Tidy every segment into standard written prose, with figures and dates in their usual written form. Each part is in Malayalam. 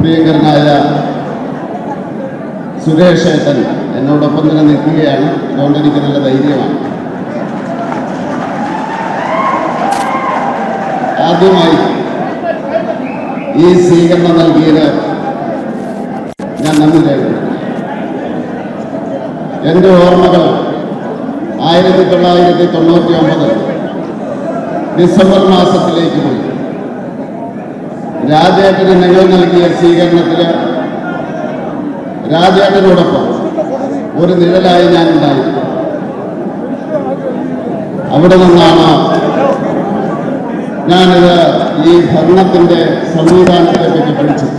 പ്രിയങ്കരനായ സുരേഷ് ഏട്ടൻ എന്നോടൊപ്പം തന്നെ നിൽക്കുകയാണ്. അതുകൊണ്ട് എനിക്ക് നല്ല ധൈര്യമാണ്. ആദ്യമായി ഈ സ്വീകരണം നൽകിയത് ഞാൻ നന്ദി രേഖപ്പെടുത്തുന്നു. എൻ്റെ ഓർമ്മകൾ 1999 ഡിസംബർ മാസത്തിലേക്ക് പോയി. രാജേട്ടന് നിങ്ങൾ നൽകിയ സ്വീകരണത്തിൽ രാജേട്ടനോടൊപ്പം ഒരു നിഴലായി ഞാൻ ഉണ്ടായിരുന്നു. അവിടെ നിന്നാണ് ഞാനിത് ഈ ഭരണത്തിൻ്റെ സംവിധാനത്തെ പറ്റി പഠിച്ചത്.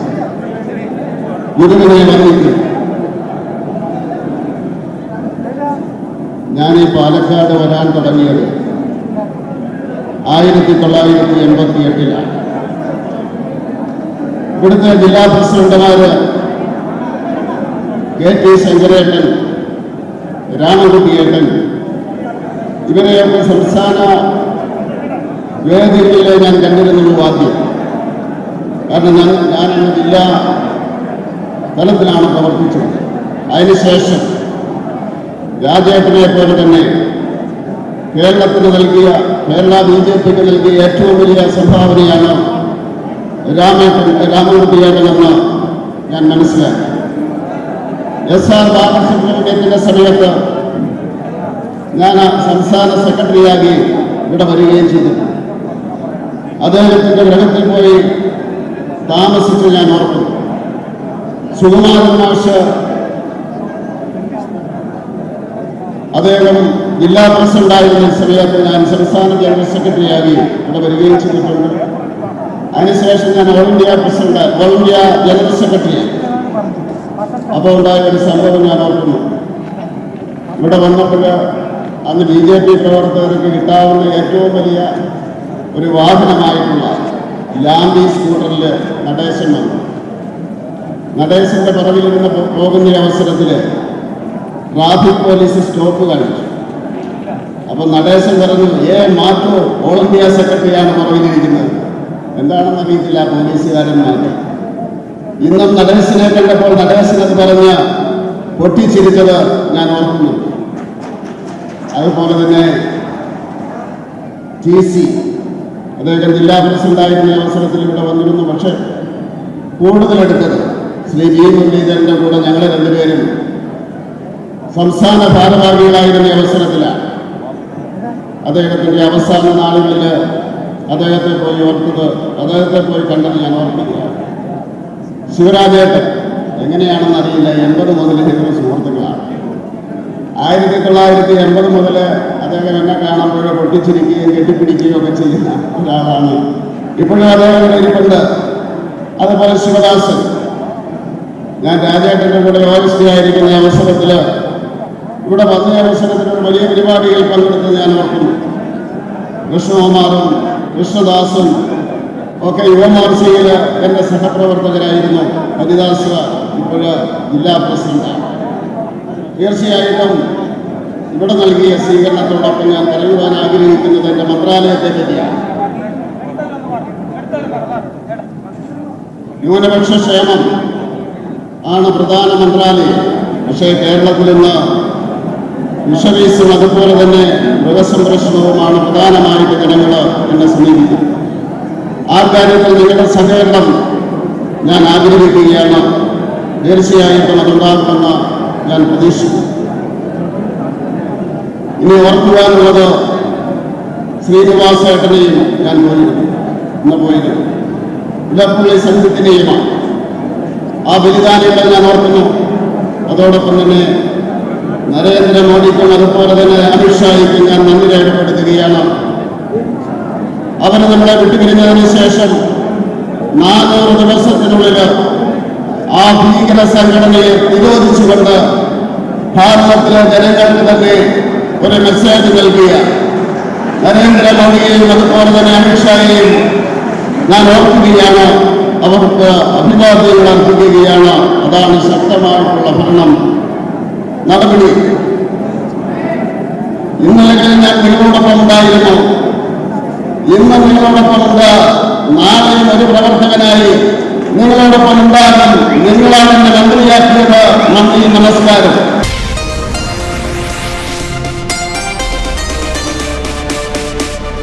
ഗുരുവിനെ വന്നിരിക്കുന്നു. ഞാൻ ഈ പാലക്കാട് വരാൻ തുടങ്ങിയത് 1988-ലാണ്. ഇവിടുത്തെ ജില്ലാ പ്രസിഡന്റുമാര് KT ശങ്കരേട്ടൻ, രാമകുട്ടിയേട്ടൻ, ഇവരെയൊക്കെ സംസ്ഥാന വേദികളിലെ ഞാൻ കണ്ടിരുന്നുള്ളൂ ആദ്യം. കാരണം ഞാനിന്ന് ജില്ലാ തലത്തിലാണ് പ്രവർത്തിച്ചത്. അതിനുശേഷം രാജേട്ടനെ പോലെ തന്നെ കേരളത്തിന് നൽകിയ, കേരള BJPക്ക് നൽകിയ ഏറ്റവും വലിയ സംഭാവനയാണ് രാമകുട്ടിയേട്ടനെന്ന് ഞാൻ മനസ്സിലാക്കി. SR ബാലസുബ്രഹ്മണ്യത്തിന്റെ സമയത്ത് ഞാൻ സംസ്ഥാന സെക്രട്ടറിയാക്കി ഇവിടെ വരികയും ചെയ്തിട്ടുണ്ട്. അദ്ദേഹത്തിന്റെ ഗ്രഹത്തിൽ പോയി താമസിച്ച് ഞാൻ ഓർക്കുന്നു. സുകുമാരൻ മാഷ് അദ്ദേഹം ജില്ലാ പ്രസിഡന്റായിരുന്ന സമയത്ത് ഞാൻ സംസ്ഥാന ജനറൽ സെക്രട്ടറിയാക്കി ഇവിടെ വരികയും ചെയ്തിട്ടുണ്ട്. അതിനുശേഷം ഞാൻ ഓൾ ഇന്ത്യ ജനറൽ സെക്രട്ടറി. അപ്പോൾ ഉണ്ടായ ഒരു സംഭവം ഞാൻ ഓർക്കുന്നു. ഇവിടെ വന്നപ്പോൾ അന്ന് BJP പ്രവർത്തകർക്ക് കിട്ടാവുന്ന ഏറ്റവും വലിയ ഒരു വാഹനമായിട്ടുള്ള ലാംബി സ്കൂട്ടറിൽ നടേശൻ വന്നു. നടേശന്റെ പുറകിലിരുന്ന് പോകുന്ന അവസരത്തിൽ ട്രാഫിക് പോലീസ് സ്റ്റോപ്പ് കാണിച്ചു. അപ്പൊ നടേശൻ പറഞ്ഞു, മാറ്റോ ഓൾ ഇന്ത്യ സെക്രട്ടറിയാണ് പുറകിലിരിക്കുന്നത്. എന്താണെന്ന് അറിയത്തില്ല പോലീസുകാരന്മാർക്ക്. ഇന്നും നടേശനെ കണ്ടപ്പോൾ നടേശൻ അത് പറഞ്ഞ് പൊട്ടിച്ചിരിച്ചത് ഞാൻ ഓർക്കുന്നു. അതുപോലെ തന്നെ TC അദ്ദേഹം ജില്ലാ പ്രസിഡന്റായിരുന്ന അവസരത്തിൽ ഇവിടെ വന്നിരുന്നു. പക്ഷെ കൂടുതലെടുത്തത് ശ്രീ G. മുരളീധരന്റെ കൂടെ ഞങ്ങൾ രണ്ടുപേരും സംസ്ഥാന ഭാരവാഹികളായിരുന്ന അവസരത്തിലാണ്. അദ്ദേഹത്തിന്റെ അവസാന നാളുകളിൽ അദ്ദേഹത്തെ പോയി ഓർത്തത്, അദ്ദേഹത്തെ പോയി കണ്ടത് ഞാൻ ഓർമ്മിക്കുകയാണ്. ശിവരാജേട്ടൻ എങ്ങനെയാണെന്ന് അറിയില്ല, 80 മുതൽ ഞങ്ങൾ സുഹൃത്തുക്കളാണ്. 1980 മുതൽ അദ്ദേഹം എന്നെ കാണുമ്പോൾ പൊട്ടിച്ചിരിക്കുകയും കെട്ടിപ്പിടിക്കുകയും ഒക്കെ ചെയ്യുന്ന ഒരാളാണ്. ഇപ്പോഴും അദ്ദേഹം ഇരിപ്പുണ്ട്. അതുപോലെ ശിവദാസൻ, ഞാൻ രാജേട്ടൻ്റെ കൂടെ OSD ആയിരിക്കുന്ന അവസരത്തിൽ ഇവിടെ വന്ന അവസരത്തിൽ ഒരു വലിയ പരിപാടിയിൽ പങ്കെടുത്തത് ഞാൻ ഓർക്കുന്നു. കൃഷ്ണകുമാറും കൃഷ്ണദാസും ഒക്കെ യുവമോർച്ചയിൽ എൻ്റെ സഹപ്രവർത്തകരായിരുന്നു. ഹരിദാസ് ഇപ്പോൾ ജില്ലാ പ്രസിഡന്റാണ്. തീർച്ചയായിട്ടും ഇവിടെ നൽകിയ സ്വീകരണത്തോടൊപ്പം ഞാൻ പറയുവാൻ ആഗ്രഹിക്കുന്നത് എൻ്റെ മന്ത്രാലയത്തെ പറ്റിയാണ്. ന്യൂനപക്ഷ ക്ഷേമം ആണ് പ്രധാന മന്ത്രാലയം. പക്ഷേ കേരളത്തിൽ ഇന്ന് ഫിഷറീസും അതുപോലെ തന്നെ മൃഗസംരക്ഷണവുമാണ് പ്രധാനമായിട്ട് ജനങ്ങൾ എന്നെ സമീപിക്കുന്നത്. ആ കാര്യത്തിൽ നിങ്ങളുടെ സഹകരണം ഞാൻ ആഗ്രഹിക്കുകയാണ്. തീർച്ചയായിട്ടും അതുണ്ടാകുമെന്ന് ഞാൻ പ്രതീക്ഷിക്കുന്നു. ഇനി ഓർക്കുവാനുള്ളത് ശ്രീനിവാസേട്ടനെയും ഞാൻ പോയിരുന്നു. ഇടപ്പള്ളി സംഘത്തിനെയുമാണ്. ആ ബലിദാനികളെ ഞാൻ ഓർക്കുന്നു. അതോടൊപ്പം തന്നെ നരേന്ദ്രമോദിക്കും അതുപോലെ തന്നെ അമിത്ഷായ്ക്കും ഞാൻ നന്ദി രേഖപ്പെടുത്തുകയാണ്. അവർ നമ്മളെ വിട്ടുപിരിഞ്ഞതിന് ശേഷം 400 ദിവസത്തിനുള്ളിൽ ആ ഭീകര സംഘടനയെ നിരോധിച്ചുകൊണ്ട് ഭാരതത്തിലെ ജനങ്ങൾക്ക് തന്നെ ഒരു മെസ്സേജ് നൽകിയ നരേന്ദ്രമോദിയെയും അതുപോലെ തന്നെ അമിത്ഷായെയും ഞാൻ ഓർക്കുകയാണ്. അവർക്ക് അഭിവാദ്യങ്ങൾ അർപ്പിക്കുകയാണ്. അതാണ് ശക്തമായിട്ടുള്ള ഭരണം നടപടി. ഇന്നലെ ഞാൻ നിങ്ങളോടൊപ്പം ഉണ്ടായിരുന്നു. ഇന്ന് നിങ്ങളോടൊപ്പമുണ്ട്. നാളെയും ഒരു പ്രവർത്തകനായി നിങ്ങളോടൊപ്പം ഉണ്ടാകും. നിങ്ങളാണ് എന്നെ മന്ത്രിയാക്കിയത്. നന്ദി, നമസ്കാരം.